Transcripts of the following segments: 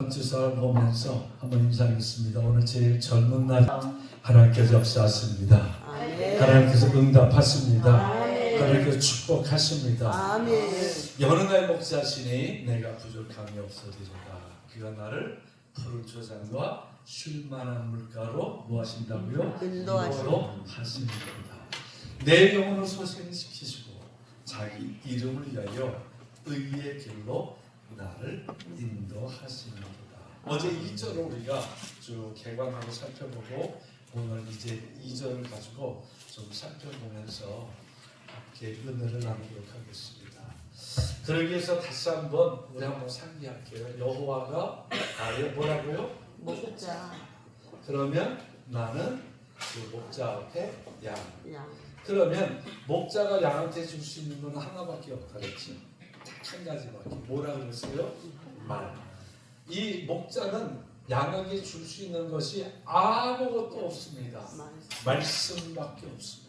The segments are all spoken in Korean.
주사를 보면서 한번 인사하겠습니다. 오늘 제일 젊은 날 하나님께서 역사하십니다. 하나님께서 응답하십니다. 하나님께서 축복하십니다. 여느 날 목자시니 내가 부족함이 없어지리라. 그가 나를 푸른 초장과 쉴만한 물가로 무하신다고요? 인도로 하십니다. 내 영혼을 소생시키시고 자기 이름을 위하여 의의 길로 나를 인도하시는구나. 어제 2절을 우리가 쭉 개관하고 살펴보고 오늘 이제 2절을 가지고 좀 살펴보면서 함께 은혜를 나누도록 하겠습니다. 그러기 위해서 다시 한번 우리 한번 상기할게요. 여호와가 나의 뭐라고요? 목자. 그러면 나는 그 목자 앞에 양. 그러면 목자가 양한테 줄 수 있는 건 하나밖에 없다 그랬지. 한 가지밖에. 뭐라 그랬어요? 말. 이 목자는 양에게 줄 수 있는 것이 아무것도 없습니다. 말씀밖에 없습니다.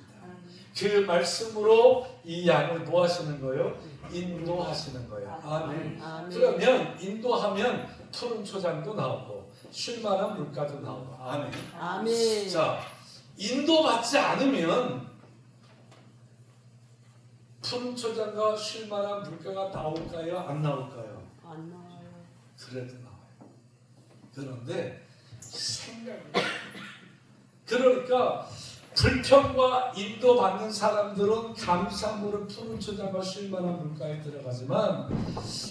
그 말씀으로 이 양을 뭐 하시는 거예요? 인도하시는 거예요. 아멘. 그러면 인도하면 푸른 초장도 나오고 쉴만한 물가도 나오고. 아멘. 아멘. 자, 인도받지 않으면 푸른 초장과 쉴만한 물가가 나올까요? 안 나올까요? 안 나와요. 그래도 나와요. 그런데 생각이 그러니까 불평과 인도받는 사람들은 감사물은 푸른 초장과 쉴만한 물가에 들어가지만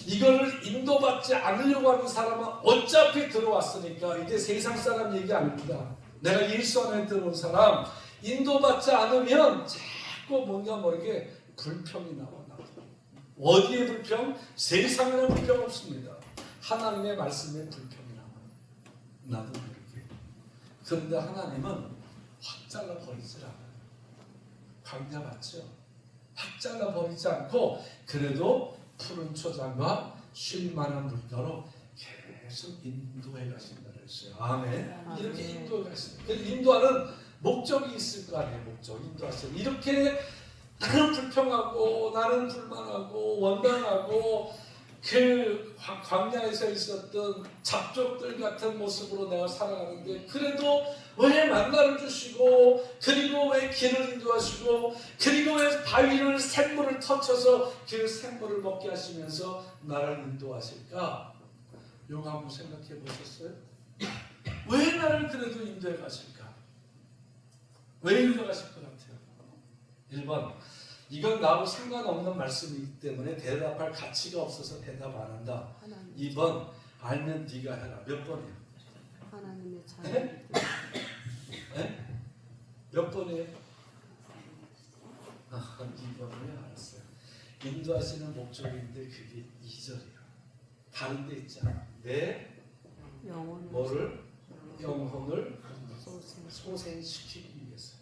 이거를 인도받지 않으려고 하는 사람은 어차피 들어왔으니까 이제 세상 사람 얘기 아닙니다. 내가 예수 안에 들어온 사람 인도받지 않으면 자꾸 뭔가 모르게 불평이 나와. 어디에 불평? 세상에는 불평 없습니다. 하나님의 말씀에 불평이 나와. 나도 그렇게. 그런데 하나님은 확 잘라버리지 않아요. 광야 맞죠? 확 잘라버리지 않고 그래도 푸른 초장과 쉴만한 물가로 계속 인도해 가신다 그랬어요. 아멘. 이렇게 인도해 가신다. 인도하는 목적이 있을 거 아니에요. 목적. 인도하시는 이렇게 나는 불평하고 나는 불만하고 원망하고 그 광야에서 있었던 잡족들 같은 모습으로 내가 살아가는데 그래도 왜 만나를 주시고 그리고 왜 길을 인도하시고 그리고 왜 바위를 샘물을 터쳐서 그 샘물을 먹게 하시면서 나를 인도하실까? 요거 한번 생각해 보셨어요? 왜 나를 그래도 인도해 가실까? 왜 인도해 가실 것 같아요? 1번 이건 나하고 상관없는 말씀이기 때문에 대답할 가치가 없어서 대답 안 한다. 2번 알면 네가 해라. 몇 번이에요? 하나님의 참. 네? 몇 번이에요? 2번이요? 알았어요. 인도하시는 목적인데 그게 2절이에요. 다른 데 있지 않아. 내 뭐를? 영혼을 소생시키기 위해서요.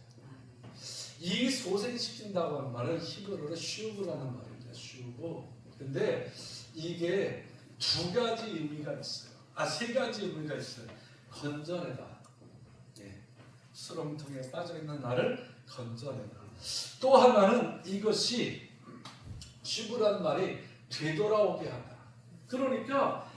이 소생시킨다고 하는 말은 히브리어로 슈브라는 말입니다. 슈브. 근데 이게 두 가지 의미가 있어요. 세 가지 의미가 있어요. 건져내다. 수렁통에 빠져있는 나를 건져내다. 또 하나는 이것이 슈브라는 말이 되돌아오게 한다. 그러니까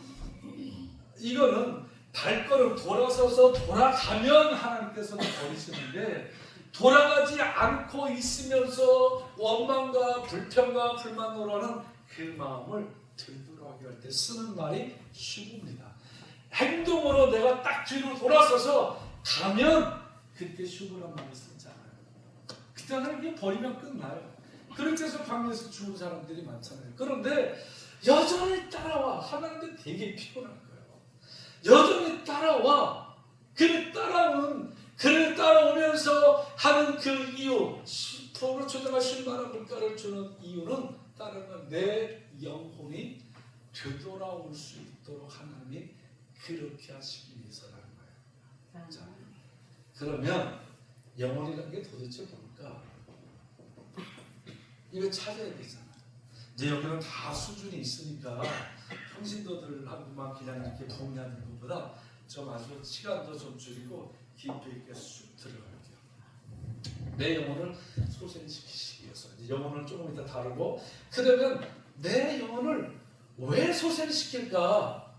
이거는 발걸음 돌아서서 돌아가면 하나님께서는 버리시는데 돌아가지 않고 있으면서 원망과 불평과 불만으로 하는 그 마음을 되돌아오게 할 때 쓰는 말이 슈브입니다. 행동으로 내가 딱 뒤로 돌아서서 가면 그때 슈브란 말을 쓰잖아요. 그때 하나님이 버리면 끝나요. 그렇게 해서 광야에서 죽은 사람들이 많잖아요. 그런데 여전히 따라와. 하나님도 되게 피곤할 거예요. 여전히 따라와. 그를 따라오면서 하는 그 이유, 푸른 초장과 쉴만한 물가를 주는 이유는 따르면 내 영혼이 되돌아올 수 있도록 하나님이 그렇게 하시기 위해서라는 거예요. 자, 그러면 영혼이라는 게 도대체 뭘까? 이거 찾아야 되잖아요. 이제 여기는 다 수준이 있으니까 평신도들하고만 그냥 이렇게 동의하는 것보다 좀 아주 시간도 좀 줄이고 깊이 있게 쑥 들어갈게요. 내 영혼을 소생시키시기 위해서 이제 영혼을 조금 이따 다루고 그러면 내 영혼을 왜 소생시킬까?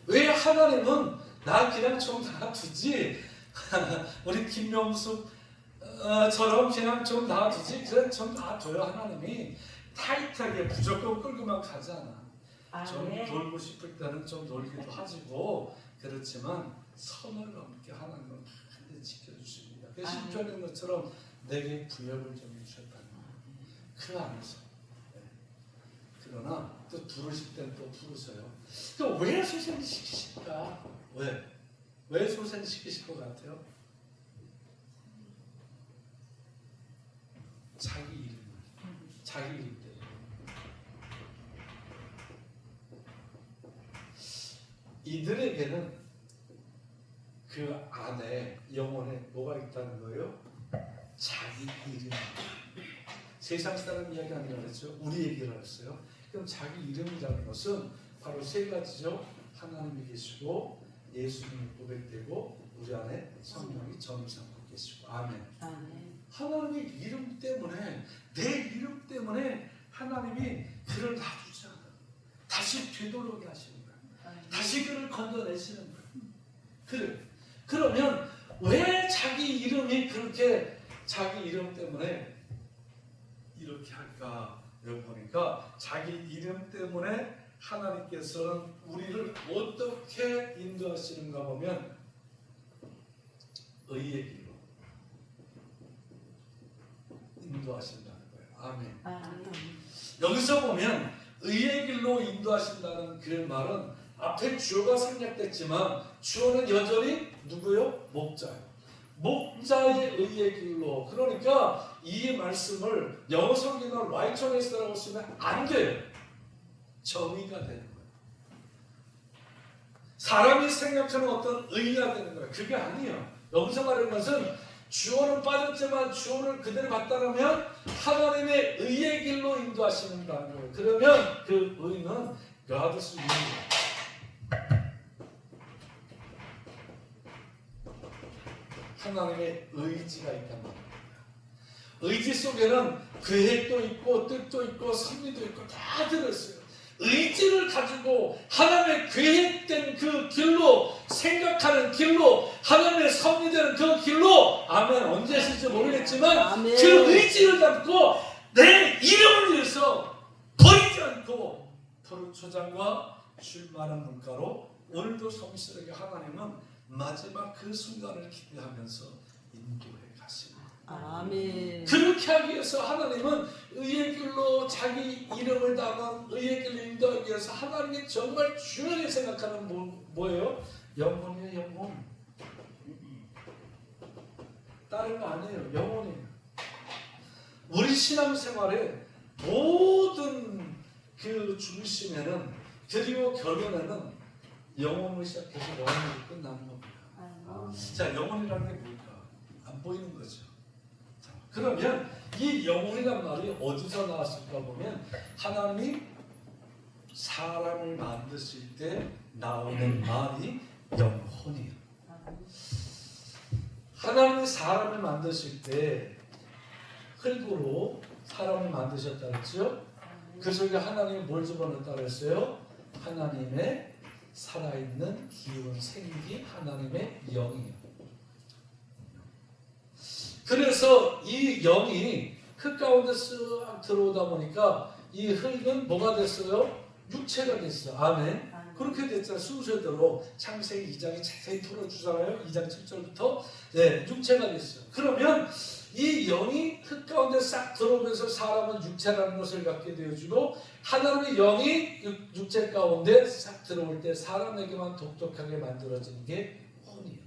왜 하나님은 나 그냥 좀 놔두지? 우리 김명숙처럼 그냥 좀 놔두지? 그래 좀 놔둬요. 하나님이 타이트하게 무조건 끌고만 가지 않아. 좀 놀고 싶을 때는 좀 놀기도 하지고 그렇지만 선을 넘게 하나님은 반드시 지켜주십니다. 그 시편인 것처럼 내게 구역을 좀 주셨다는 그 안에서. 네. 그러나 또 부르실 때는 또 부르셔요. 또 왜 소생시키실까? 왜 소생시키실 것 같아요? 자기 이름 때문에. 이들에게는 그 안에 영혼에 뭐가 있다는 거예요? 자기 이름. 세상 사람 이야기 아니라 그랬죠. 우리 얘기를 했어요. 그럼 자기 이름이라는 것은 바로 세 가지죠. 하나님이 계시고 예수님이 고백되고 우리 안에 성령이 점을 삼고 계시고. 아멘. 하나님의 이름 때문에, 내 이름 때문에 하나님이 그를 놔두지 않아요. 다시 되돌아오게 하시는 거예요. 다시 그를 건져내시는 거예요. 그래. 그러면 왜 자기 이름이 그렇게 자기 이름 때문에 이렇게 할까? 여기 보니까 자기 이름 때문에 하나님께서는 우리를 어떻게 인도하시는가 보면 의의 길로 인도하신다는 거예요. 아멘. 여기서 보면 의의 길로 인도하신다는 그 말은 앞에 주어가 생략됐지만 주어는 여전히 누구요? 목자예요. 목자의 의의 길로. 그러니까 이 말씀을 영어 성경은 righteousness라고 쓰면 안 돼요. 정의가 되는 거예요. 사람이 생각하는 어떤 의의가 되는 거예요. 그게 아니에요. 여기서 말하는 것은 주어는 빠졌지만 주어를 그대로 갖다라면 하나님의 의의 길로 인도하시는다는 거예요. 그러면 그 의는 God's will. 하나님의 의지가 있단 말입니다. 의지 속에는 계획도 있고 뜻도 있고 섭리도 있고 다 들었어요. 의지를 가지고 하나님의 계획된 그 길로, 생각하는 길로, 하나님의 섭리되는 그 길로, 아멘, 언제 했을지 모르겠지만 아멘. 그 의지를 담고 내 이름을 위해서 버리지 않고 포르초장과 쉴만한 물가로 오늘도 성실하게 하나님은 마지막 그 순간을 기대하면서 인도해 가십니다. 아멘. 그렇게 하기 위해서 하나님은 의의 길로 자기 이름을 담은 의의 길로 인도하기 위해서 하나님이 정말 중요하게 생각하는 뭐예요? 영혼이에요. 영혼. 다른 거 아니에요. 영혼이에요. 우리 신앙생활의 모든 그 중심에는, 그리고 결론에는 영혼을 시작해서 영혼으로 끝나는 겁니다. 자, 영혼이라는 게 뭘까? 안 보이는 거죠. 자, 그러면 이 영혼이란 말이 어디서 나왔을까 보면 하나님이 사람을 만드실 때 나오는 말이 영혼이에요. 하나님이 사람을 만드실 때 흙으로 사람을 만드셨다 그랬죠? 그 속에 하나님이 뭘 집어넣었다 그랬어요? 하나님의 살아있는 기운, 생기, 하나님의 영이에요. 그래서 이 영이 흙 가운데 쓱 들어오다 보니까 이 흙은 뭐가 됐어요? 육체가 됐어요. 아멘. 그렇게 됐잖아요. 순서대로 창세기 2장이 자세히 풀어주잖아요. 2장 7절부터 네, 육체가 됐어요. 그러면 이 영이 흙 가운데 싹 들어오면서 사람은 육체라는 것을 갖게 되어주고, 하나님의 영이 육체 가운데 싹 들어올 때 사람에게만 독특하게 만들어지는 게 혼이에요.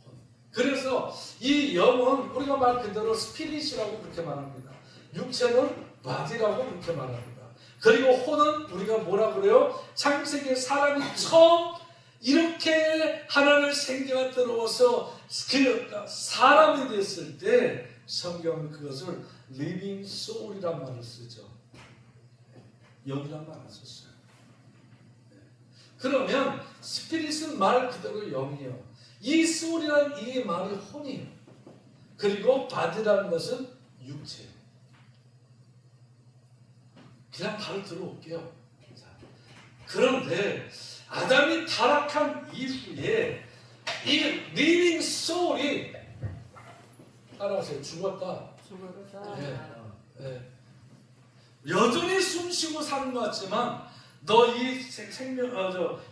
혼. 그래서 이 영은 우리가 말 그대로 스피릿이라고 그렇게 말합니다. 육체는 바디라고 그렇게 말합니다. 그리고 혼은 우리가 뭐라 그래요? 창세기에 사람이 처음 이렇게 하나님의 생기가 들어와서 그 사람이 됐을 때 성경은 그것을 living soul이란 말을 쓰죠. 영이란 말 안 썼어요. 그러면 스피릿은 말 그대로 영이에요. 이 soul이란 이 말이 혼이에요. 그리고 body라는 것은 육체예요. 그냥 바로 들어올게요. 자, 그런데 아담이 타락한 이후에 이 리빙 소울이 따라하세요. 죽었다. 죽었다. 예. 여전히 숨쉬고 사는 것 같지만 너 이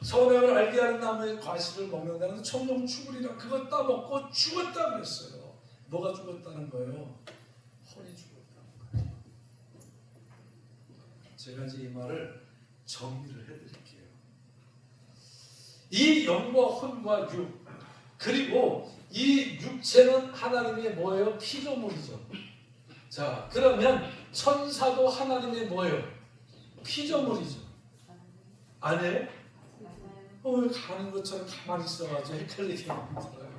선악을 알게 하는 나무의 과실을 먹는다는 청정 죽으리라. 그거 따먹고 죽었다 그랬어요. 뭐가 죽었다는 거예요? 혼이 죽었다는 거예요. 제가 이제 이 말을 정리를 해드릴게요. 이 영과 혼과 육, 그리고 이 육체는 하나님의 뭐예요? 피조물이죠. 자, 그러면 천사도 하나님의 뭐예요? 피조물이죠. 아니에요? 왜 가는 것처럼 가만히 있어가지고 헷갈리게 만들어요.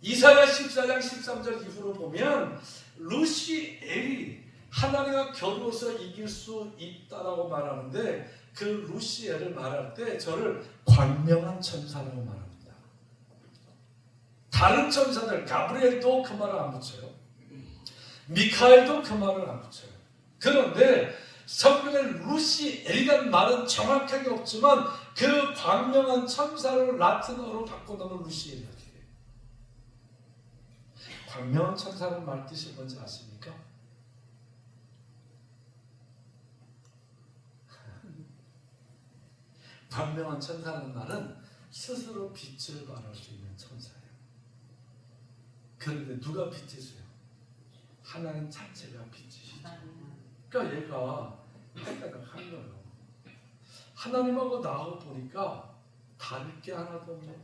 이사야 14장 13절 이후로 보면 루시엘이 하나님과 겨루어서 이길 수 있다라고 말하는데 그 루시엘을 말할 때 저를 광명한 천사라고 말합니다. 다른 천사들 가브리엘도 그 말을 안 붙여요. 미카엘도 그 말을 안 붙여요. 그런데 성경에 루시엘이라는 말은 정확하게 없지만 그 광명한 천사를 라틴어로 바꿔놓은 루시엘이라고 해요. 광명한 천사는 말 뜻이 뭔지 아십니까? 광명한 천사라는 말은 스스로 빛을 발할 수 있는 천사예요. 그런데 누가 빛이세요? 하나님 자체가 빛이시죠. 그러니까 얘가 헷갈려 한 거예요. 하나님하고 나하고 보니까 다를 게 하나도 없네.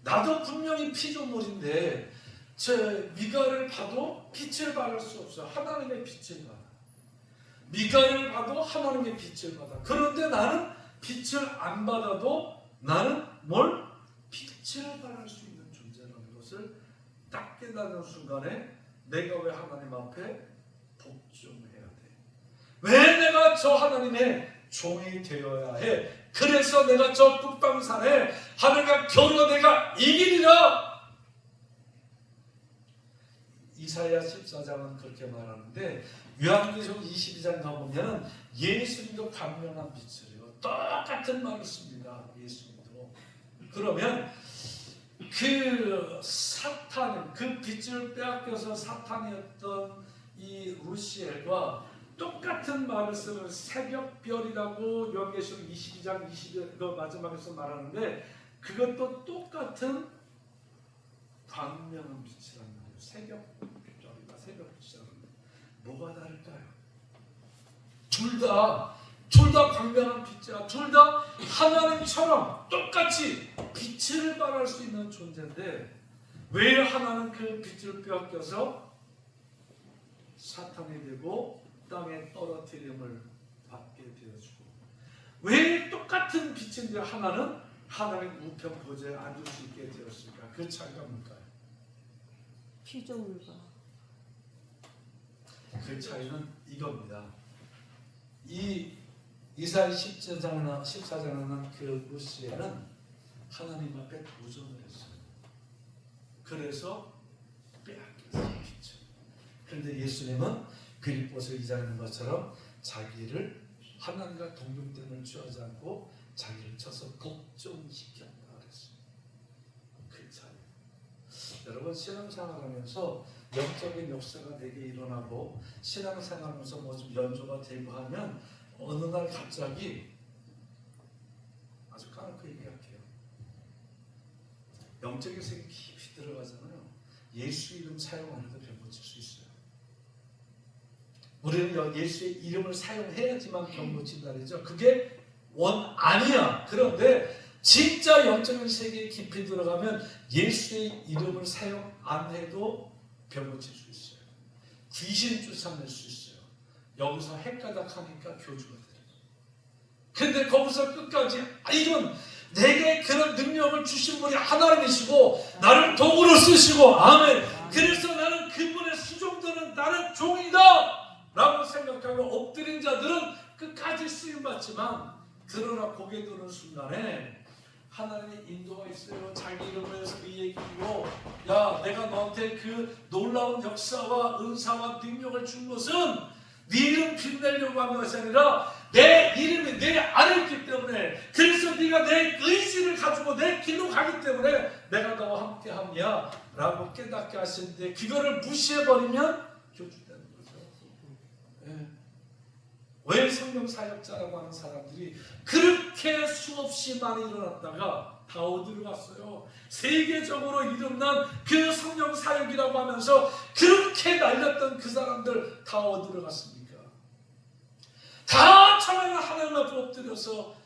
나도 분명히 피조물인데 제 미가를 봐도 빛을 발할 수 없어요. 하나님의 빛을 받아. 미가를 봐도 하나님의 빛을 받아. 그런데 나는 빛을 안 받아도 나는 뭘? 빛을 발할 수 있는 존재라는 것을 딱 깨닫는 순간에 내가 왜 하나님 앞에 복종해야 돼? 왜 내가 저 하나님의 종이 되어야 해? 그래서 내가 저 북방산에 하늘과 겨루어 내가 이기리라. 이사야 14장은 그렇게 말하는데 요한계시록 22장 가보면 예수님도 광명한 빛이에요. 똑같은 말을 씁니다. 예수님도. 그러면 그 사탄, 그 빛을 빼앗겨서 사탄이었던 이 루시엘과 똑같은 말을 쓰는 새벽별이라고 요한계시록 22장 20절 마지막에서 말하는데 그것도 똑같은 광명한 빛이라는 거예요. 새벽별이나 새벽빛이라는 거예요. 뭐가 다를까요? 둘 다 광명한 빛이야. 둘 다 하나님처럼 똑같이 빛을 발할 수 있는 존재인데 왜 하나는 그 빛을 빼앗겨서 사탄이 되고 땅에 떨어뜨림을 받게 되어주고 왜 똑같은 빛인데 하나는 하나님 우편 보좌에 앉을 수 있게 되었을까? 그 차이가 뭘까요? 피조물과 그 차이는 이겁니다. 이 이사야 14장에는 그 루시엘은 하나님 앞에 도전을 했어요. 그래서 빼앗겼어요. 빛을. 그런데 예수님은 빌립보서 2장에 있는 것처럼 자기를 하나님과 동등됨을 취하지 않고 자기를 쳐서 복종시켰다 그랬어요. 그 차이. 여러분 신앙생활하면서 영적인 역사가 내게 일어나고 신앙생활하면서 뭐 좀 연조가 되고 하면 어느 날 갑자기 아주 까놓고 얘기할게요. 영적인 세계 깊이 들어가잖아요. 예수 이름 사용 안 해도 병 고칠 수 있어요. 우리는 예수의 이름을 사용해야지만 병 고친다 그러죠. 그게 원 아니야. 그런데 진짜 영적인 세계에 깊이 들어가면 예수의 이름을 사용 안 해도 병 고칠 수 있어요. 귀신 쫓아낼 수 있어요. 여기서 헷가닥하니까 교주가 돼요. 근데 거기서 끝까지 이건 내게 그런 능력을 주신 분이 하나님이시고 나를 도구로 쓰시고 아멘. 그래서 나는 그분의 수종되는 나는 종이다 라고 생각하고 엎드린 자들은 끝까지 쓰임받지만 그러나 고개 드는 순간에 하나님의 인도가 있어요. 자기 이름을 해서 이 얘기고 야 내가 너한테 그 놀라운 역사와 은사와 능력을 준 것은 네 이름 빛내려고 하는 것이 아니라 내 이름이 내 안에 있기 때문에, 그래서 네가 내 의지를 가지고 내 길로 가기 때문에 내가 너와 함께함이야 라고 깨닫게 하시는데, 그거를 무시해버리면 교주되는 거죠. 예. 왜 성령 사역자라고 하는 사람들이 그렇게 수없이 많이 일어났다가 다 어디로 갔어요? 세계적으로 이름난 그 성령 사역이라고 하면서 그렇게 날렸던 그 사람들 다 어디로 갔습니까? 다 처음에는 하나님 앞에 엎드려서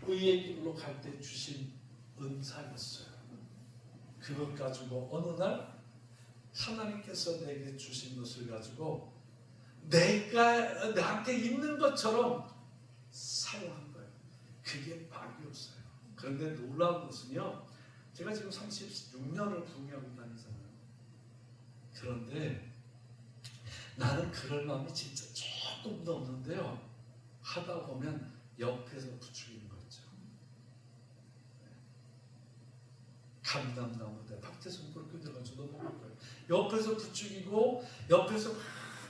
의의 길로 갈 때 주신 은사였어요. 그것 가지고 어느 날 하나님께서 내게 주신 것을 가지고 내가 나한테 있는 것처럼 사용한 거예요. 그게 박이었어요. 그런데 놀라운 것은요, 제가 지금 36년을 부흥하고 다니잖아요. 그런데 나는 그럴 마음이 진짜 조금도 없는데요, 하다 보면 옆에서 부추기는 거 있죠. 감람나무대 박태성 그렇게 돼가지고 넘어갈 거예요. 옆에서 부추기고 옆에서 막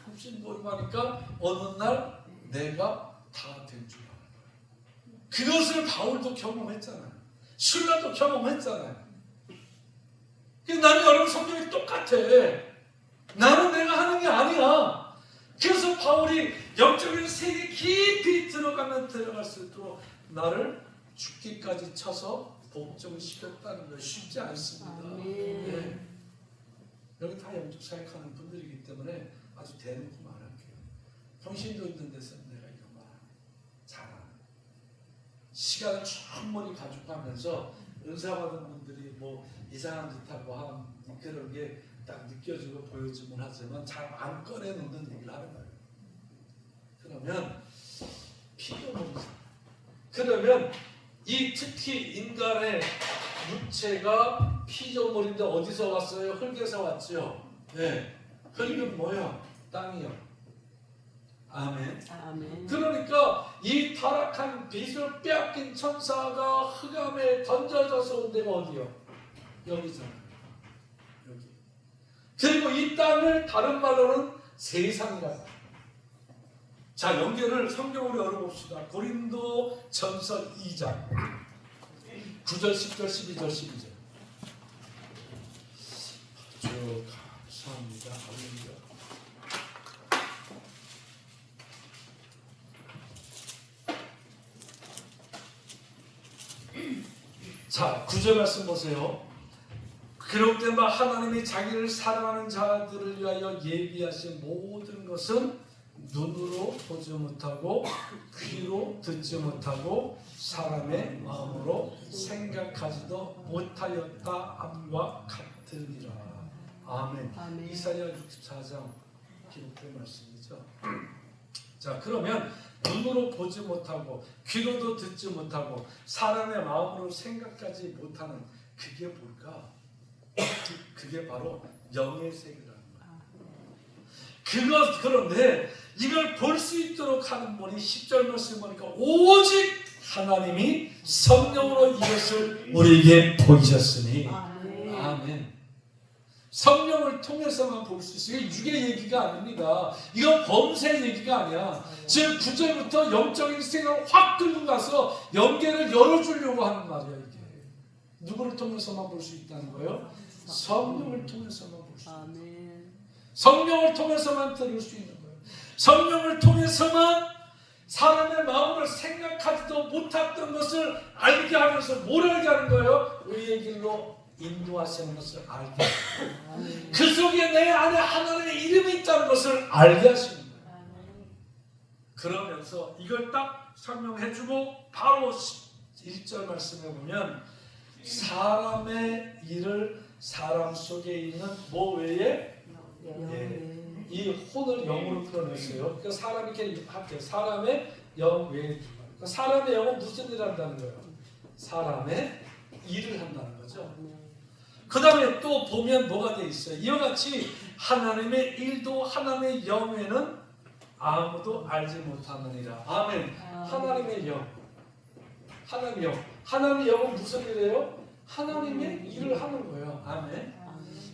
굽신거리고 하니까 어느 날 내가 다 된 줄 아는 거예요. 그것을 바울도 경험했잖아요. 신라도 경험했잖아요. 나는 여러분 성경이 똑같아. 나는 내가 하는 게 아니야. 그래서 바울이 영적인 세계 깊이 들어가면 들어갈수록 나를 죽기까지 쳐서 복종을 시켰다는 거 쉽지 않습니다. 네. 여기 다 영적 사역하는 분들이기 때문에 아주 대놓고 말할게요. 평신도 있는 데서 내가 이런 말 잘하는, 시간을 충분히 가지고 하면서 은사받은 분들이 뭐 이상한 듯하고 한 그런 게 딱 느껴지고 보여지면 하지만 잘 안 꺼내놓는 얘기를 하는 거예요. 그러면 피조물이잖아요. 그러면 이 특히 인간의 육체가 피조물인데 어디서 왔어요? 흙에서 왔죠. 네. 흙은 뭐야? 땅이요. 아멘. 아멘. 그러니까 이 타락한 빛을 빼앗긴 천사가 흑암에 던져져서 온 데가 어디요? 여기잖아요. 여기. 그리고 이 땅을 다른 말로는 세상이라고. 자, 연결을 성경으로 열어봅시다. 고린도 전서 2장 9절, 10절, 12절, 12절. 아주 감사합니다. 할렐루야. 자, 9절 말씀 보세요. 그럴 때마다 하나님이 자기를 사랑하는 자들을 위하여 예비하신 모든 것은 눈으로 보지 못하고 귀로 듣지 못하고 사람의 마음으로 생각하지도 못하였다 함과 같으니라. 아멘. 아멘. 이사야 64장 기록된 말씀이죠. 자, 그러면 눈으로 보지 못하고 귀로도 듣지 못하고 사람의 마음으로 생각하지 못하는 그게 뭘까? 그게 바로 영의 세계라는 거예요. 그런데 이걸 볼 수 있도록 하는 분이 10절 말씀 보니까 오직 하나님이 성령으로 이것을 우리에게 보이셨으니. 아멘. 아멘. 성령을 통해서만 볼 수 있어요. 이게 육의 얘기가 아닙니다. 이건 범세 얘기가 아니야. 지금 9절부터 영적인 생각을 확 끌고 가서 연계를 열어주려고 하는 말이야. 이게 누구를 통해서만 볼 수 있다는 거예요? 성령을 통해서만 볼 수 있다. 아멘. 성령을 통해서만 들을 수 있는 거예요. 성령을 통해서만 사람의 마음을 생각하지도 못했던 것을 알게 하면서 뭘 알게 하는 거예요? 의의 길로 인도하시는 것을 알게 하시는 거예요. 그 속에 내 안에 하나님의 이름이 있다는 것을 알게 하시는 거예요. 그러면서 이걸 딱 설명해주고 바로 1절 말씀에 보면 사람의 일을 사람 속에 있는 뭐 외에 이 혼을 영으로 표현했어요. 그러니까 사람이 이렇게 합해요. 사람의 영 외에 그러니까 사람의 영은 무슨 일을 한다는 거예요? 사람의 일을 한다는 거죠. 그 다음에 또 보면 뭐가 돼 있어요? 이와 같이 하나님의 일도 하나님의 영에는 아무도 알지 못하느니라. 아멘. 하나님의 영. 하나님의 영. 하나님의 영은 무슨 일이에요? 하나님의 일을 하는 거예요. 아멘.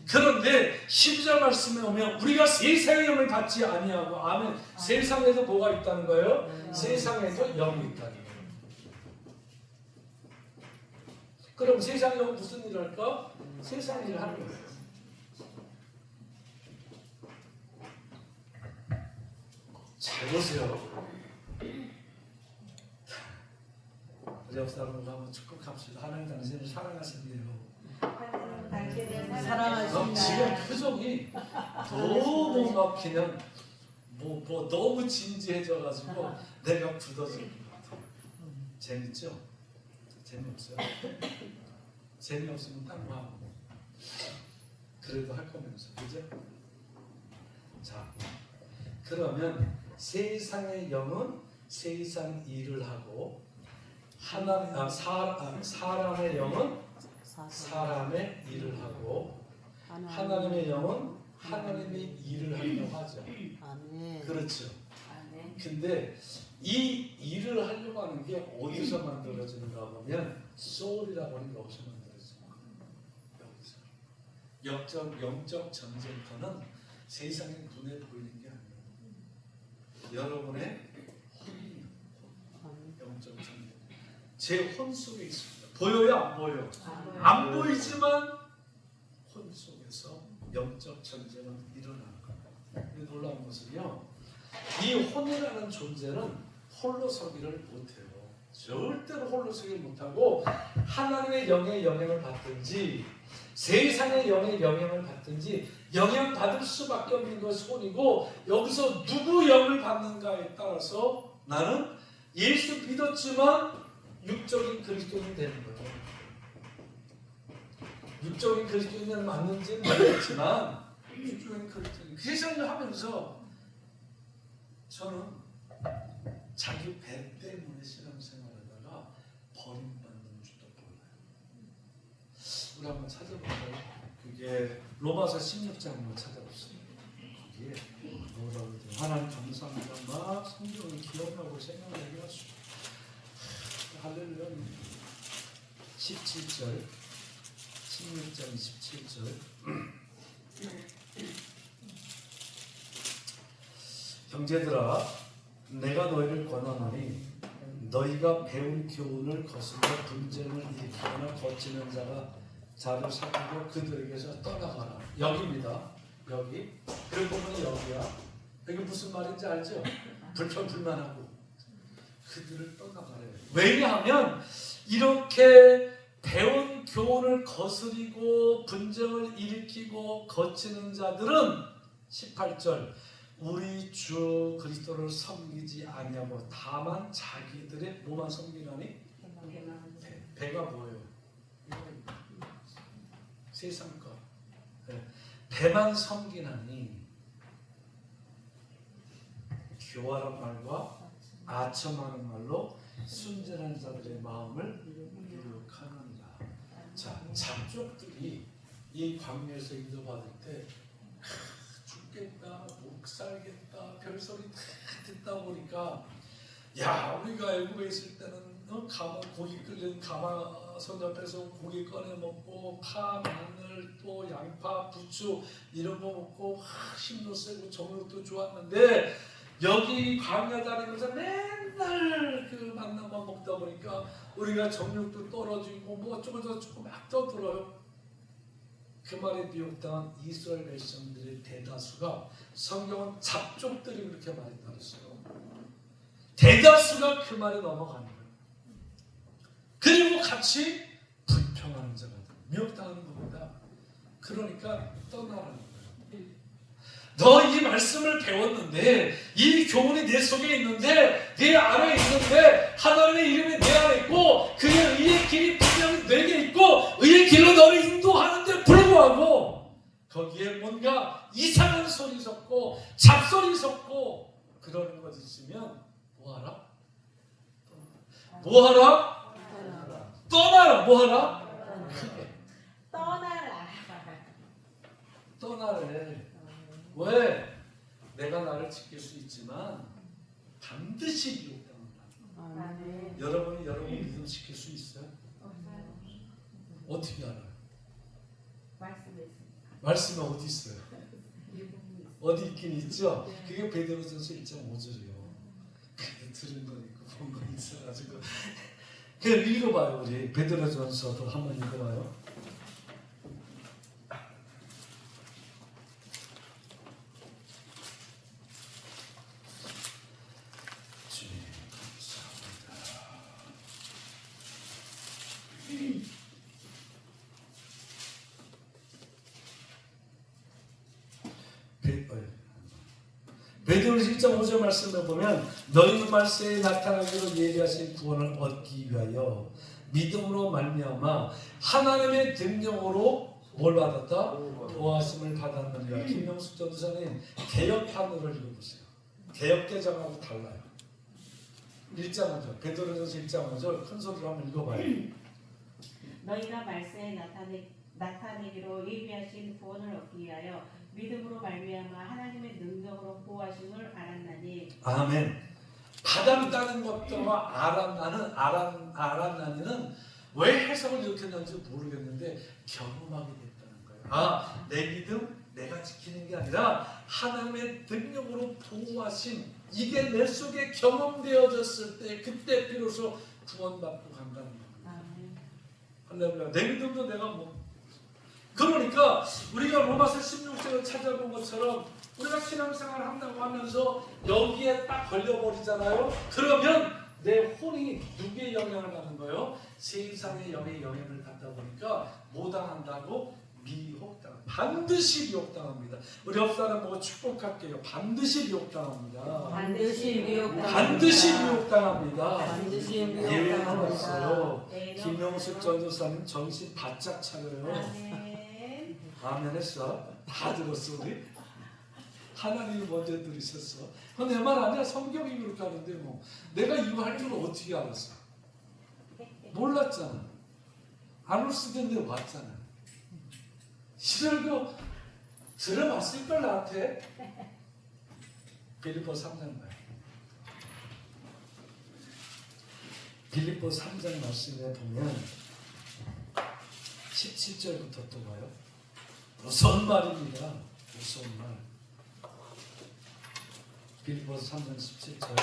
그런데 12절 말씀에 오면 우리가 세상의 영을 받지 아니하고 아멘. 세상에도 뭐가 있다는 거예요? 세상에도 영이 있다는 거예요. 그럼 세상의 영은 무슨 일을 할까? 세상 일을 하는 거예요. 잘 보세요. 우리 옆 사람과 한번 축복합시다. 하나님 당신을 사랑하신대요. 사랑하신다. 지금 표정이 너무 막 그냥 뭐 너무 진지해져가지고 내가 굳어질 것 같아. 재밌죠? 재미없어요? 재미없으면 딴 거 하고 그래도 할 거면서 그죠? 자 그러면 세상의 영은 세상 일을 하고 사람의 영은 사람의 일을 하고 하나님의 영은 하나님의 일을 하려고 하죠. 그렇죠. 근데 이 일을 하려고 하는 게 어디서 만들어지는가 보면 소울이라고 하는 게 어디서 만들어져요? 여기서 영적 전쟁터는 세상에 눈에 보이는 게 아니에요. 여러분의 영적 전쟁 제 혼 속에 있습니다. 보여요? 안 보여요? 안 보이지만 혼 속에서 영적 전쟁은 일어나는 거예요. 놀라운 것은요, 이 혼이라는 존재는 홀로 서기를 못해요. 절대로 홀로 서기를 못하고 하나님의 영의 영향을 받든지 세상의 영의 영향을 받든지 영향받을 수밖에 없는 것이 혼이고, 여기서 누구 영을 받는가에 따라서 나는 예수 믿었지만 육적인 그리스도인이 되는 거예요. 육적인 그리스도인은 맞는지는 모르겠지만 육적인 그리스도인 그 생각을 하면서 저는 자기 배 때문에 신앙생활하다가 버림받는 줄도 몰라요. 우리 한번 찾아볼까요? 그게 로마서 16장 한번 찾아봅시다. 거기에 뭐라고 돼요? 하나님 감사합니다. 막 성경을 기억하고 생각하게 하시고 할렐루야. 17절 16장 17절 형제들아 내가 너희를 권하노니 너희가 배운 교훈을 거슬러 분쟁을 일으키거나 거치는 자를 사귀고 그들에게서 떠나가라. 여기입니다. 여기 그 부분이 여기야. 여기 무슨 말인지 알죠? 불평불만하고 그들을 떠나가래요. 왜냐하면 이렇게 배운 교훈을 거스리고 분쟁을 일으키고 거치는 자들은 18절 우리 주 그리스도를 섬기지 아니하고 다만 자기들의 뭐만 섬기나니? 배가 뭐예요? 세상 것. 배만 섬기나니 교활한 말과 아첨하는 말로 순전한 자들의 마음을 유혹하느니라. 자, 잡족들이 이 광야에서 인도받을 때 죽겠다, 못 살겠다, 별소리 다 듣다 보니까 야, 우리가 애굽에 있을 때는 고기 끓는 가마솥 옆에서 고기 꺼내 먹고 파, 마늘, 또 양파, 부추 이런 거 먹고 힘도 세고 정력도 좋았는데 여기 광야 다니면서 맨날 그 만나만 먹다 보니까 우리가 정력도 떨어지고 뭐 어쩌고저쩌고 막 떠들어요. 그 말에 미혹당한 이스라엘 백성들의 대다수가 성경은 잡족들이 그렇게 많이 따랐어요. 대다수가 그 말에 넘어가는 거예요. 그리고 같이 불평하는 자가 미혹당하는 겁니다. 그러니까 떠나라는 거예요. 너 이 말씀을 배웠는데 이 교훈이 내 속에 있는데 내 안에 있는데 하나님의 이름이 내 안에 있고 그의 의의 길이 분명히 내게 있고 의의 길로 너를 인도하는데 불구하고 거기에 뭔가 이상한 소리 섞고 잡소리 섞고 그러는 것 있으면 뭐하라? 뭐하라? 떠나라. 뭐하라? 크게 떠나래. 왜? 내가 나를 지킬 수 있지만 반드시 미혹당한다. 여러분이 여러분 믿음 지킬 수 있어요? 어떻게 알아요? 말씀이 어디 있어요? 어디 있긴 있죠? 그게 베드로전서 1.5절이요. 근데 들은 건 있고 본 건 있어가지고 그냥 읽어봐요. 우리 베드로전서도 한번 읽어봐요. 주님 감사합니다. 베드로전서 1.5절 말씀을 보면 너희는 말세에 나타나기로 예비하신 구원을 얻기 위하여 믿음으로 말미암아 하나님의 능력으로 뭘 받았다? 도하심을 받았느니라. 김명숙 전도사님 개역판으로 읽어보세요. 개역개정하고 달라요. 1.5절 베드로전서 1.5절 큰 소리로 한번 읽어봐요. 너희가 말세에 나타내기로 예비하신 구원을 얻기 위하여 믿음으로 말미암아 하나님의 능력으로 보호하심을 알았나니. 아멘. 받았다는 것과 알았나니는 왜 해석을 이렇게 했는지 모르겠는데 경험하게 됐다는 거예요. 아, 내 믿음 내가 지키는 게 아니라 하나님의 능력으로 보호하심, 이게 내 속에 경험되어졌을 때 그때 비로소 구원받고 간다는 겁니다. 할렐루야. 내 믿음도 내가 그러니까 우리가 로마서 16장을 찾아본 것처럼 우리가 신앙생활을 한다고 하면서 여기에 딱 걸려버리잖아요. 그러면 내 혼이 누구의 영향을 받는 거예요? 세상의 영의 영향을 받다 보니까 뭐 당한다고? 미혹당. 반드시 미혹당합니다. 우리 옆 사람 보고 축복할게요. 반드시 미혹당합니다. 반드시 미혹당합니다. 반드시 미혹당합니다. 반드시 예외는 미혹당합니다. 없어요. 김영숙 전도사님 정신 바짝 차려요. 아멘. 아멘 했어. 다 들었어 우리? 하나님이 먼저 들으셨어. 내 말 아니야. 성경이 그렇게 하는데 뭐 내가 이거 할 줄을 어떻게 알았어? 몰랐잖아. 안 올 수도 있는데 왔잖아. 이거 들어봤을 걸 나한테. 빌립보 3장 봐요. 빌립보 3장 말씀에 보면 17절부터 또 봐요. 무서운 말입니다. 무서운 말. 빌립보서 3장 17절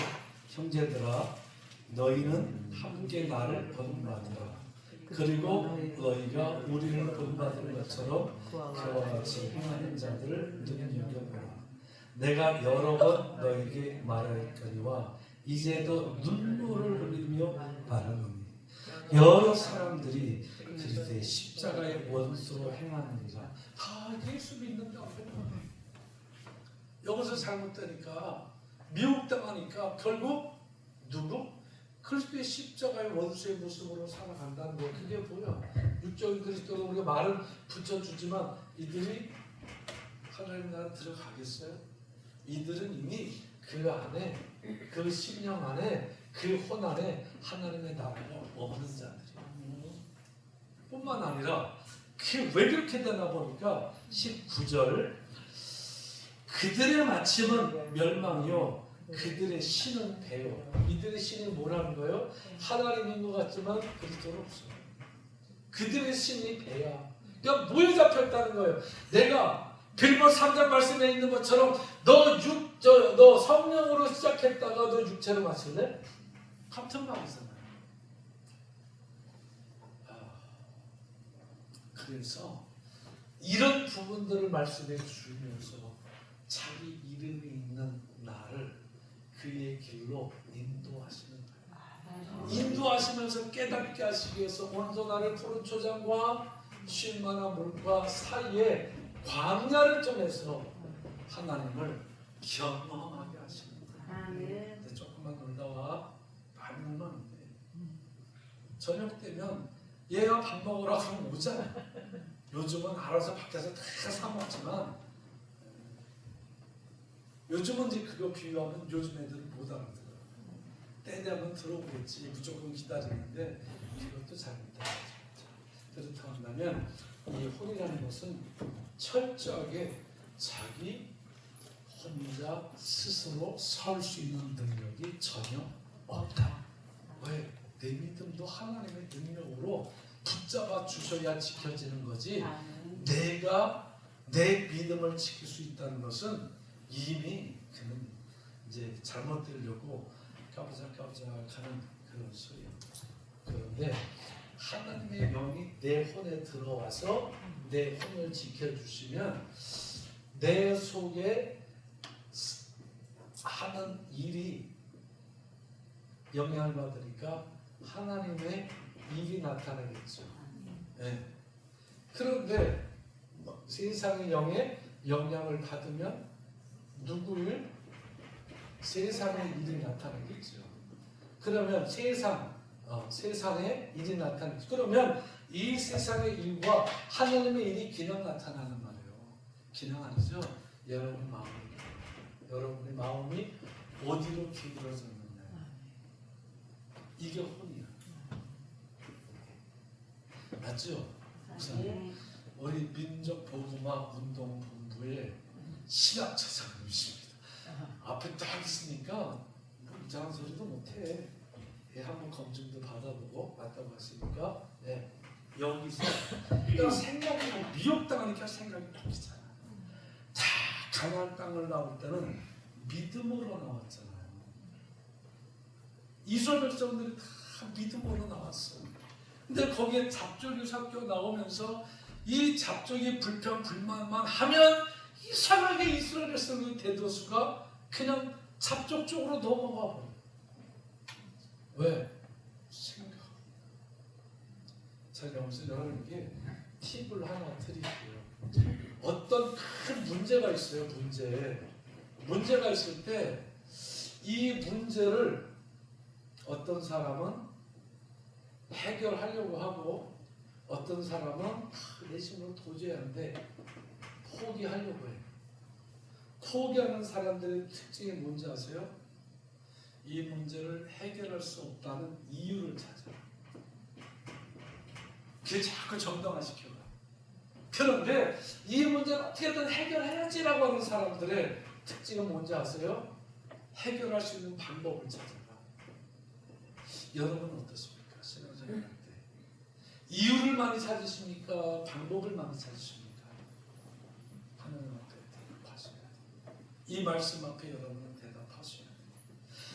형제들아 너희는 함께 나를 본받으라. 그리고 너희가 우리를 본받은 것처럼 그와 같이 행하는 자들을 눈여겨보라. 내가 여러 번 너희에게 말하였거니와 이제도 눈물을 흘리며 말하노니 여러 사람들이 그리스도의 십자가의 원수로 행하느니라. 다 예수 믿는다고 여기서 잘못되니까 미혹당하니까 결국 누구? 그리스도의 십자가의 원수의 모습으로 살아간다는 거예요. 그게 뭐야? 육적인 그리스도로 우리가 말을 붙여주지만 이들이 하나님 나라 들어가겠어요? 이들은 이미 그 안에, 그 심령 안에, 그 혼 안에 하나님의 나라가 없는 자들이에요. 뿐만 아니라 왜 그렇게 되나 보니까 19절 그들의 마침은 멸망이요 그들의 신은 배요. 이들의 신이 뭐라는 거예요? 하나님인 것 같지만 그리스도는 없어요. 그들의 신이 배야. 그러니까 뭐에 잡혔다는 거예요? 내가 빌립보 3장 말씀에 있는 것처럼 너 성령으로 시작했다가 너 육체로 마칠래? 같은 말이잖아요. 그래서 이런 부분들을 말씀해 주면서 자기 이름이 있는 나를 그의 길로 인도하시는 거예요. 인도하시면서 깨닫게 하시기 위해서 오늘도 나를 푸른 초장과 쉴 만한 물과 사이에 광야를 통해서 하나님을 경험하게 하시는 거예요. 근데 조금만 놀다 와 많이 놀면 안 돼. 저녁 되면 얘가 밥 먹으러 가면 오잖아. 요즘은 알아서 밖에서 다 사 먹지만 요즘은 이제 그거 비유하면 요즘 애들은 못 알아들어요. 때 되면 들어오겠지. 무조건 기다리는데 이것도 잘못된 거죠. 그렇다고 한다면 이 혼이라는 것은 철저하게 자기 혼자 스스로 설 수 있는 능력이 전혀 없다. 왜? 내 믿음도 하나님의 능력으로 붙잡아 주셔야 지켜지는 거지. 내가 내 믿음을 지킬 수 있다는 것은 이미 그는 이제 잘못되려고 까부작까부작 하는 그런 소리예요. 그런데 하나님의 영이 내 혼에 들어와서 내 혼을 지켜주시면 내 속에 하는 일이 영향을 받으니까 하나님의 일이 나타나겠죠. 네. 그런데 세상의 영에 영향을 받으면 누구를? 세상의 일이 나타나겠죠. 그러면 세상의 일이 나타나겠죠. 그러면 이 세상의 일과 하나님의 일이 그냥 나타나는 말이에요. 그냥 아니죠. 여러분의 마음이 어디로 기울어졌느냐. 이게 혼이야. 맞죠? 네. 우리 민족보고마 운동본부의 신학차장님이십니다. 앞에 딱 있으니까 뭐 이상한 소리도 못해. 한번 검증도 받아보고 맞다고 하시니까 여기서 그러니까 생각이 미혹당하니까 생각이 바뀌잖아. 다 가나안 땅을 나올 때는 믿음으로 나왔잖아요. 이스라엘 백성들이 다 믿음으로 나왔어. 근데 거기에 잡족이 섞여 나오면서 이 잡족이 불만만 하면 이상하게 이스라엘 백성의 대도수가 그냥 잡족 쪽으로 넘어가 버려. 왜? 생각. 자, 여기서 여러분에게 팁을 하나 드릴게요. 어떤 큰 문제가 있어요. 문제가 있을 때 이 문제를 어떤 사람은 해결하려고 하고 어떤 사람은 내 힘으로 도저히 안 돼. 포기하려고 해. 포기하는 사람들의 특징이 뭔지 아세요? 이 문제를 해결할 수 없다는 이유를 찾아. 그게 자꾸 정당화시켜가. 그런데 이 문제를 어떻게든 해결해야지라고 하는 사람들의 특징은 뭔지 아세요? 해결할 수 있는 방법을 찾아가. 여러분은 어떻습니까? 신앙생활 할 때 이유를 많이 찾으십니까? 방법을 많이 찾으십니까? 하나님 앞에 대답하셔야 돼요. 이 말씀 앞에 여러분은 대답하셔야 돼요.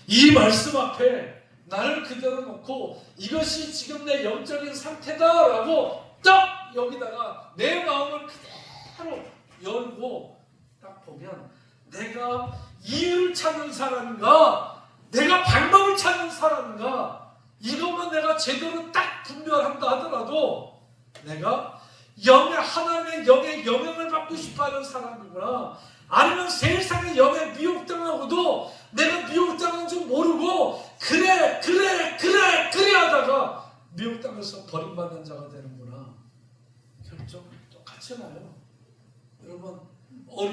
이 말씀 앞에 나를 그대로 놓고 이것이 지금 내 영적인 상태다라고 딱 여기다가 내 마음을 그대로 열고 딱 보면 내가 이유를 찾는 사람인가 내가 방법을 찾는 사람인가 이것만 내가 제대로 딱 분별한다 하더라도 내가 하나님의 영의 영향을 받고 싶어하는 사람이구나. 아니면 세상의 영에 미혹당하고도 내가 미혹당한 줄 모르고 그래 하다가 미혹당해서 버림받는 자가 되는구나. 결정 똑같이 나요. 여러분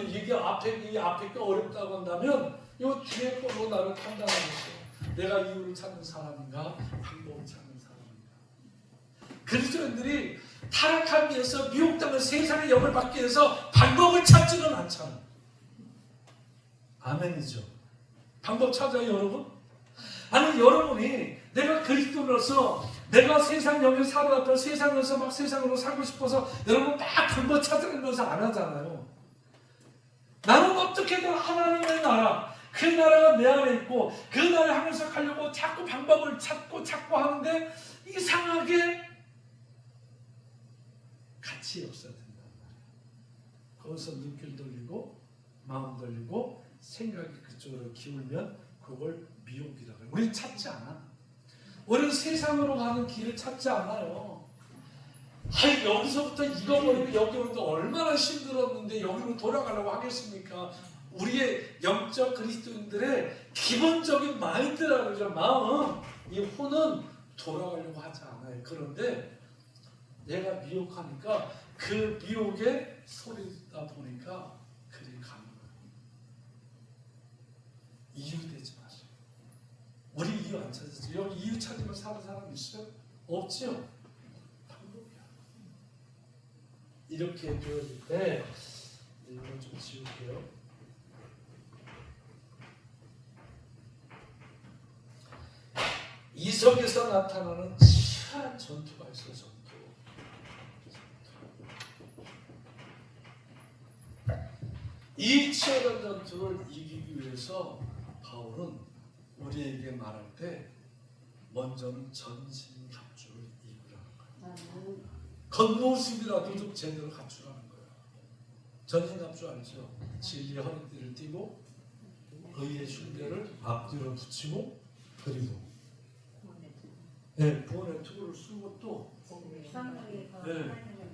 이게 앞에 게 어렵다고 한다면 이 뒤에 거로 나를 판단하겠어요. 내가 이유를 찾는 사람인가 방법을 찾는 사람인가. 그리스도인들이 타락하기 위해서 미혹당한 세상의 영을 받기 위해서 방법을 찾지는 않잖아요. 아멘이죠. 방법 찾아요 여러분? 아니 여러분이 내가 그리스도로서 내가 세상 영에 살아왔던 세상에서 막 세상으로 살고 싶어서 여러분 막 방법 찾으면서 안 하잖아요. 나는 어떻게든 하나님의 나라 그 나라가 내 안에 있고 그 나라를 하면서 가려고 자꾸 방법을 찾고 하는데 이상하게 같이 역사된단 말이에요. 거기서 눈길 돌리고 마음 돌리고 생각이 그쪽으로 기울면 그걸 미혹이라고 해요. 우리는 찾지 않아. 우리는 세상으로 가는 길을 찾지 않아요. 여기서부터 이거 버리고 여기 오는데 얼마나 힘들었는데 여기로 돌아가려고 하겠습니까? 우리의 영적 그리스도인들의 기본적인 마인드라고 그러죠. 마음. 이 혼은 돌아가려고 하지 않아요. 그런데 내가 미혹하니까 그 미혹에 소리 듣다 보니까 그리 가는 거예요. 이유 되지 마세요. 우리 이유 안 찾았죠. 여기 이유 찾으면 사는 사람 있어요? 없지요. 방법이야. 이렇게 보여줄 때 이걸 좀 지울게요. 이석에서 나타나는 치열한 전투가 있어요. 전투. 이 치열한 전투를 이기기 위해서 바울은 우리에게 말할 때 먼저는 전신갑주를 입으라는 거예요. 겉모습이라도 좀 제대로 갖추라는 거예요. 전신갑주 알죠? 진리의 허리띠를 띠고 의의 흉배를 앞뒤로 붙이고 그리고 구원의 투구를 쓰고 또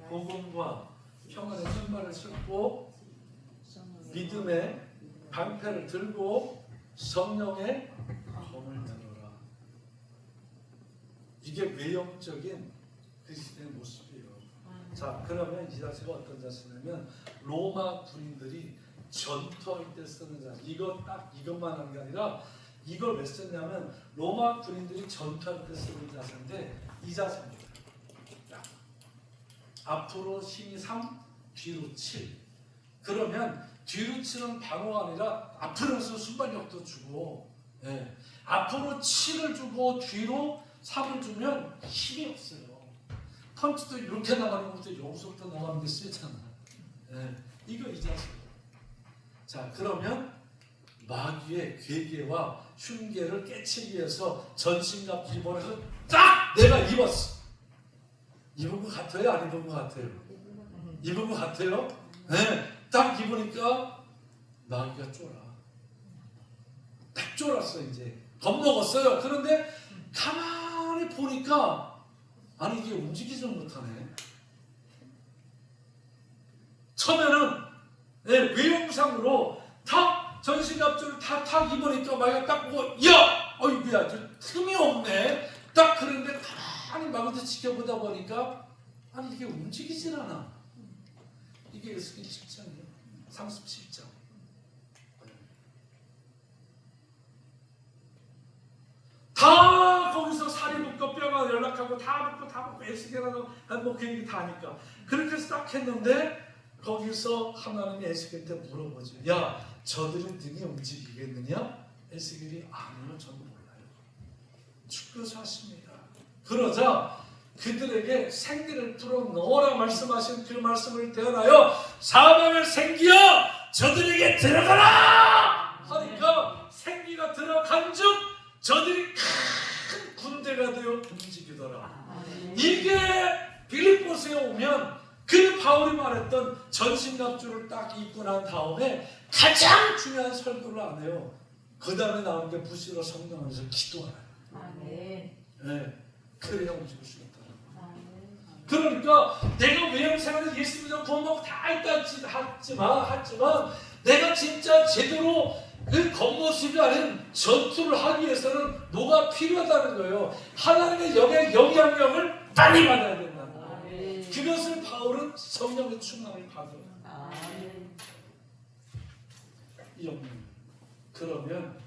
복음과 평안의 신발을 신고 믿음의 방패를 들고 성령의 검을 들어라. 이게 외형적인 그리스도의 모습이에요. 자, 그러면 이 자세가 어떤 자세냐면 로마 군인들이 전투할 때 쓰는 자세. 이거 딱 이것만 한 게 아니라 이걸 왜 썼냐면 로마 군인들이 전투할 때 쓰는 자세인데 이 자세입니다. 앞으로 힘이 3, 뒤로 7. 그러면 뒤로 치는 방어가 아니라 앞으로서 순발력도 주고, 앞으로 7을 주고 뒤로 3을 주면 힘이 없어요. 펀치도 이렇게 나가는 것도 여기서부터 나가는 게 세잖아. 이거 이 자세. 자, 그러면 마귀의 괴계와 흉계를 깨치기 위해서 전신갑 입어서 딱 내가 입었어. 입은 것 같아요? 안 입은 것 같아요? 입은 것 같아요? 딱 입으니까 마귀가 쫄아. 딱 쫄았어. 이제 겁먹었어요. 그런데 가만히 보니까 아니 이게 움직이지 못하네. 처음에는 외형상으로 탁 전신갑주를 탁 입으니까 마귀가 딱 보고 야! 어이구야 저 틈이 없네. 딱 그런데 가만히 마귀도 지켜보다 보니까 아니 이게 움직이질 않아. 이게 에스겔 10장이에요. 37장. 다 거기서 살이 붙고 뼈가 연락하고 다 붙고 에스겔하고 뭐 그 얘기 다 하니까 그렇게 해서 딱 했는데 거기서 하나님이 에스겔한테 물어보죠. 야, 저들은 등이 움직이겠느냐? 에스겔이 아니요, 저는 몰라요. 죽어서 하십니다. 그러자 그들에게 생기를 풀어 넣어라 말씀하신 그 말씀을 대하여 사방을 생기여 저들에게 들어가라 하니까 생기가 들어간 즉 저들이 큰 군대가 되어 움직이더라. 이게 빌립보서에 오면 그 바울이 말했던 전신갑주를 딱 입고 난 다음에 가장 중요한 설교를 안 해요. 그 다음에 나온 게 부시로 성령하면서 기도하라. 그래야 움직일 수 있다. 그러니까 내가 외형생활을 예수 믿어 구원받고 다 했지만 내가 진짜 제대로 그 겉모습이 아닌 전투를 하기 위해서는 뭐가 필요하다는 거예요. 하나님의 영향력을 빨리 받아야 된다는 거예요. 그것을 바울은 성령의 충만을 받아요. 이 영향. 그러면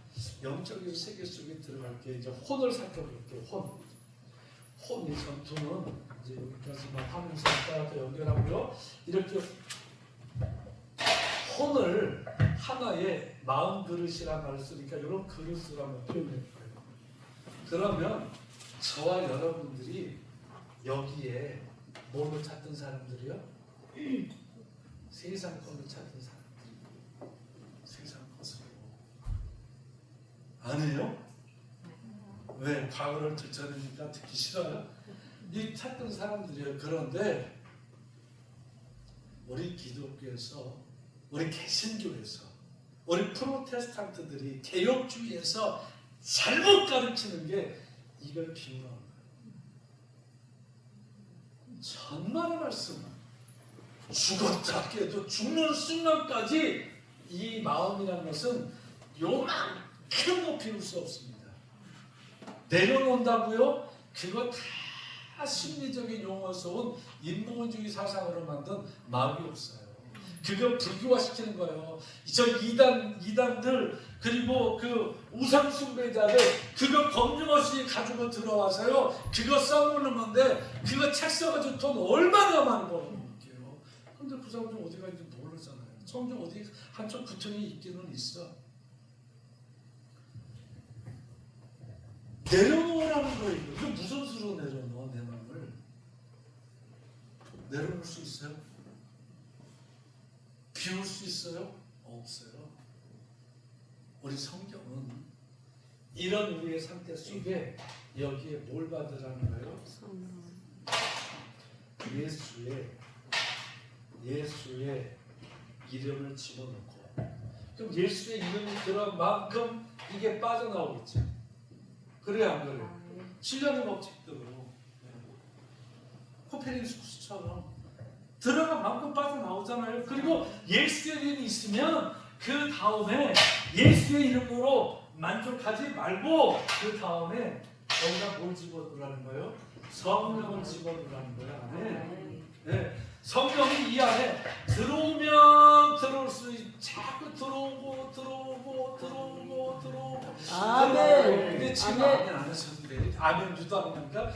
영적인 세계 속에 들어갈 게 이제 혼을 살펴볼게요. 혼의 전투는 이제 여기까지만 하면서 이따가 또 연결하고요. 이렇게 혼을 하나의 마음 그릇이라 말을 쓰니까 이런 그릇을 한번 표현해 볼까요? 그러면 저와 여러분들이 여기에 뭘로 찾던 사람들이요? 세상 것을 찾던 사람들. 세상 것으로. 안 해요? 왜? 과거를 들춰내니까 듣기 싫어요? 이 찾던 사람들이에요. 그런데 우리 기독교에서, 우리 개신교에서, 우리 프로테스탄트들이 개혁주의에서 잘못 가르치는 게 이걸 비유하는 거예요. 천만의 말씀. 죽었다 깨도 죽는 순간까지 이 마음이라는 것은 요만큼 높일 수 없습니다. 내려놓는다고요? 그거 다 심리적인 용어에서 온 인본주의 사상으로 만든 마음이 없어요. 그거 불교화시키는 거예요. 저 이단들 그리고 그 우상숭배자들 그거 검증없이 가지고 들어와서요. 그거 써놓는 건데 그거 책 써가지고 돈 얼마나 많이 벌어먹게요. 근데 그 사람들 어디 가는지 모르잖아요. 성경 어디 한쪽 구청이 있기는 있어. 내려놓으라는 거예요. 이거 무슨 수로 내려놓아 내 마음을? 내려놓을 수 있어요? 비울 수 있어요? 없어요. 우리 성경은 이런 우리의 상태 속에 여기에 뭘 받으라는 거예요? 성령. 예수의 이름을 집어넣고, 그럼 예수의 이름이 들어간 만큼 이게 빠져나오겠죠. 그래야 안 그래요? 아멘. 신령의 법칙대로 코페르니쿠스처럼 들어간 만큼 빠져나오잖아요. 그리고 예수의 이름이 있으면 그 다음에 예수의 이름으로 만족하지 말고 그 다음에 여기다 뭘 집어넣으라는 거예요? 성령을 집어넣으라는 거예요. 안에. 네. 성령이 이 안에 들어오면 들어올수록 자꾸 들어오고 아멘. 근데 지금 아멘. 아멘 안 하셔도 돼. 아멘 유도 안 합니까?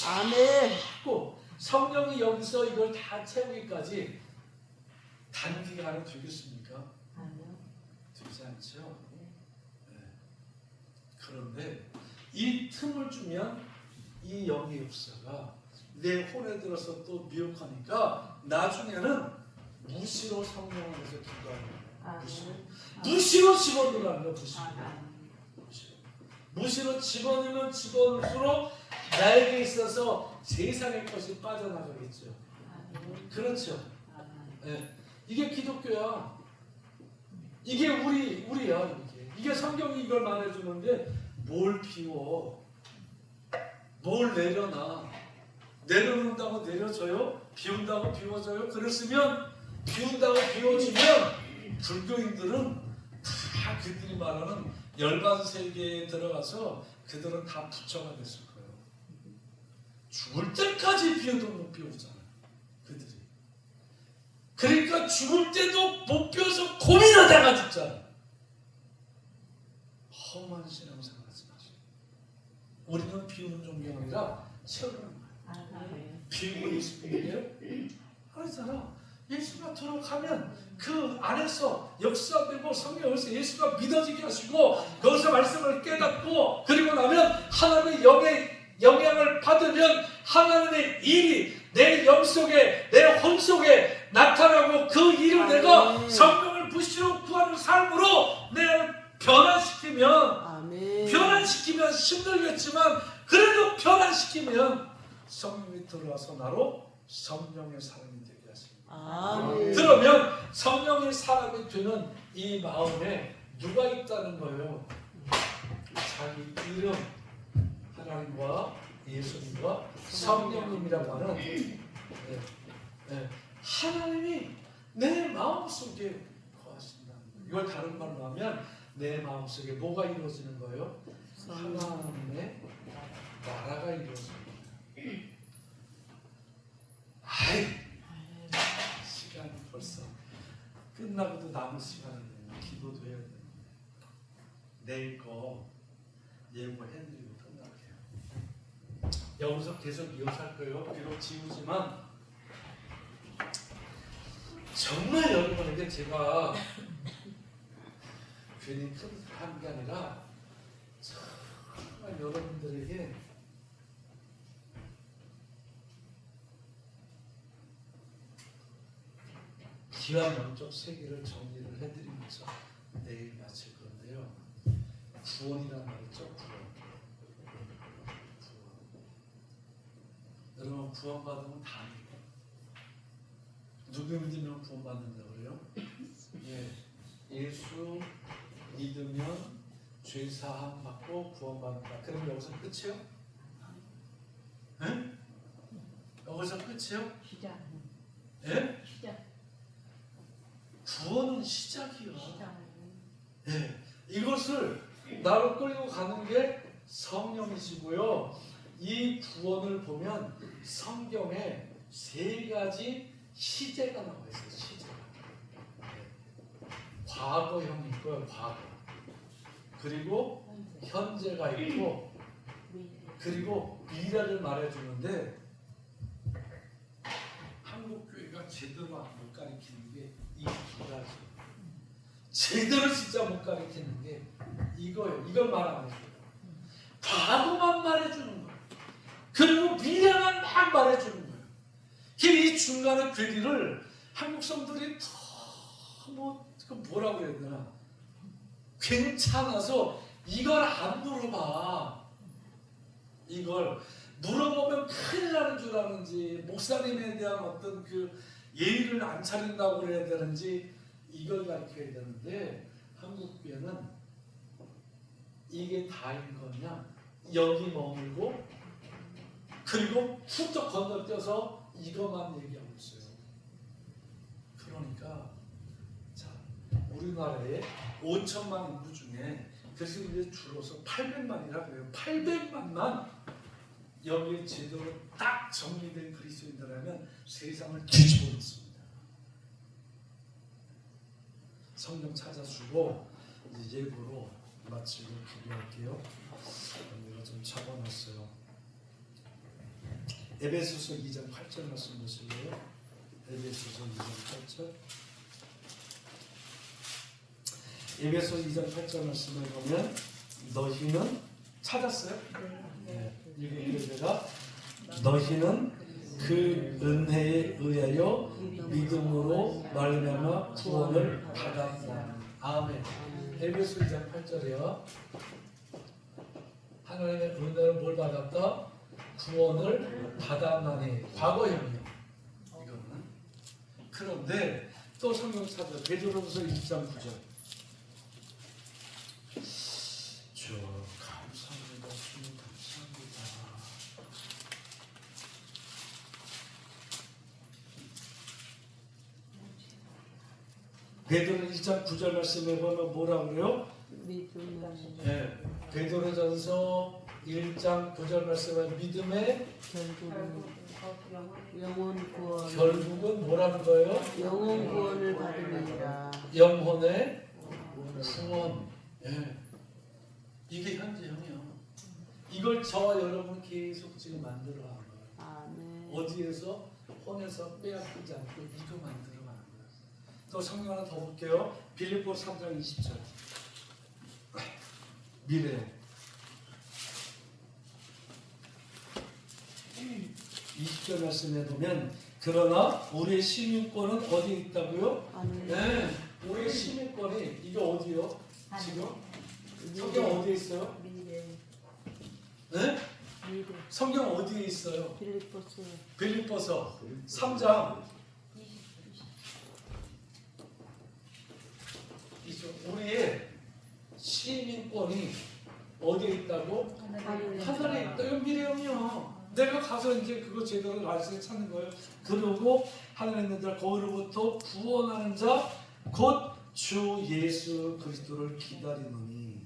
아멘. 자꾸 성령이 여기서 이걸 다 채우기까지 단기간에 되겠습니까? 되지 않죠. 네. 그런데 이 틈을 주면 이 영의 역사가 내 혼에 들어서 또 미혹하니까 나중에는 무시로 성령을 해서 기도하는 거예요. 무시로 집어넣으라는 거예요. 무시로 집어넣으면 집어넣을수록 나에게 있어서 세상의 것이 빠져나가겠죠. 그렇죠. 네. 이게 기독교야. 이게 우리야. 이게 성경이 이걸 말해주는데 뭘 비워? 뭘 내려놔? 내려놓는다고 내려져요? 비운다고 비워져요? 그랬으면 비운다고 비워지면 불교인들은 다 그들이 말하는 열반 세계에 들어가서 그들은 다 부처가 됐을 거예요. 죽을 때까지 비워도 못 비우잖아요. 그들이. 그러니까 죽을 때도 못 비워서 고민하다가 죽잖아요. 험한 신앙생활하지 마세요. 우리는 비우는 종교가 아니라 채우는 거예요. 비우고 예수 믿어요? 아니잖아. 예수가 들어가면 그 안에서 역사되고 성령에서 예수가 믿어지게 하시고 거기서 말씀을 깨닫고 그리고 나면 하나님의 영향을 받으면 하나님의 일이 내 영 속에 내 혼 속에 나타나고 그 일을 내가 성령을 부시로 구하는 삶으로 내가 변화시키면 힘들겠지만 그래도 변화시키면 성령이 들어와서 나로 성령의 사람이 되게 하십니다. 그러면 성령의 사람이 되는 이 마음에 누가 있다는 거예요? 자기 이름 하나님과 예수님과 성령님이라고 하는 하나님이 내 마음속에 거하신다는 거예요. 이걸 다른 말로 하면 내 마음속에 뭐가 이루어지는 거예요? 하나님의 나라가 이루어지는 거예요. 아이, 시간이 벌써 끝나고도 남은 시간이네요. 기도도 해야 돼요. 내일 거 예고해드리고 끝날게요. 여기서 계속 이어서 할 거예요. 비록 지우지만 정말 여러분에게 제가 괜히 한 게 아니라 정말 여러분들에게 귀한 영적 세계를 정리를 해드리면서 내일 마칠 건데요. 구원이란 말이죠. 여러분 구원받으면 다 합니까? 누구 믿으면 구원받는다 그래요? 예, 예수 믿으면 죄 사함 받고 구원받는다. 그럼 여기서 끝이요? 예? 여기서 끝이요? 시작. 예? 시작. 구원은 시작이요. 시작. 예, 이것을 나로 끌고 가는 게 성령이시고요. 이 구원을 보면 성경에 세 가지 시제가 나와 있어요. 시제가. 과거형이 있고요. 과거. 그리고 현재가 있고 그리고 미래를 말해주는데 한국 교회가 제대로 못 가르치는 게 이 두 가지. 제대로 진짜 못 가르치는 게 이거예요. 이걸 말 안 해줘요. 과거만 말해주는 거예요. 그리고 미래만 막 말해주는 거예요. 이 중간의 괴리를 한국 성도들이 너무 그 뭐라고 해야 되나? 괜찮아서 이걸 안 물어봐. 이걸 물어보면 큰일 나는 줄 아는지 목사님에 대한 어떤 그 예의를 안 차린다고 그래야 되는지 이걸 가르쳐야 되는데 한국교회는 이게 다인 거냐? 여기 머물고 그리고 훌쩍 건너뛰어서 이것만 얘기하고 있어요. 그러니까 자 우리나라에 5천만 인구 중에 그래서 이제 줄어서 800만이라 그래요. 800만만 여기에 제대로 딱 정리된 그리스도인들이라면 세상을 뒤집어 놓습니다. 성경 찾아주고 이제 예고로 마치고 기도할게요. 제가 좀 적어놨어요. 에베소서 2장 8절 말씀 보실래요? 에베소서 2장 8절. 에베소 2장 8절 말씀을 보면 너희는 찾았어요? 네. 읽을게요. 너희는 그 은혜에 의하여 믿음으로 말미암아 구원을 받았다. 아멘. 에베소 2장 8절이요. 하나님의 은혜를 뭘 받았다? 구원을 받았나니. 과거형이요. 이거는. 그런데 또 성경 찾아 베드로전서 1장 9절. 주 감사합니다. 주님 감사합니다. 베드로 1장 9절 말씀에 보면 뭐라 그래요? 네, 베드로전서 1장 9절 말씀에 믿음의 결국은 뭐라는 거예요? 영혼 구원을 받으리라. 영혼의 구원. 예. 이게 현재형이요. 이걸 저와 여러분 계속 지금 만들어 가는 거예요. 아멘. 어디에서 혼에서 빼앗기지 않고 이거 만들어 가는 거예요. 또 성경 하나 더 볼게요. 빌립보 3장 20절. 미래 20절 말씀에 보면 그러나 우리의 시민권은 어디에 있다고요? 아멘. 네, 우리의 시민권이 이게 어디요? 지금 성경 어디에 있어요? 미래. 네? 미래. 성경 어디에 있어요? 빌립보서. 빌립보서 3장. 우리의 시민권이 어디에 있다고? 하늘에 있다. 이거 미래형이요. 내가 가서 이제 그거 제대로 말씀을 찾는 거예요. 그리고 하늘에 있는 자 거기로부터 구원하는 자 곧 주 예수 그리스도를 기다리노니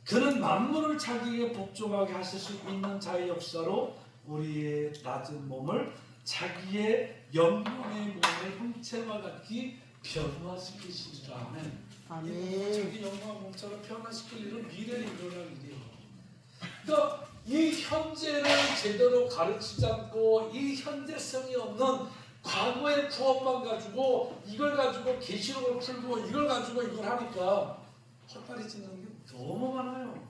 그는 만물을 자기에게 복종하게 하실 수 있는 자의 역사로 우리의 낮은 몸을 자기의 영광의 몸의 형체와 같이 변화시키시리라. 아멘. 아멘. 자기 영광 몸처럼 변화시킬 일은 미래에 일어날 일이에요. 그러니까 이 현재를 제대로 가르치지 않고 이 현재성이 없는 과거의 구원만 가지고 이걸 가지고 계시록을 풀고 이걸 가지고 이걸 하니까 헛발이 찢는 게 너무 많아요.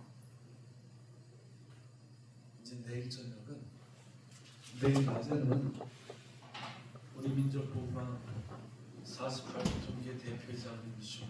이제 내일 저녁은 내일 낮에는 우리 민족복음화 48조 종교의 대표이사님이시고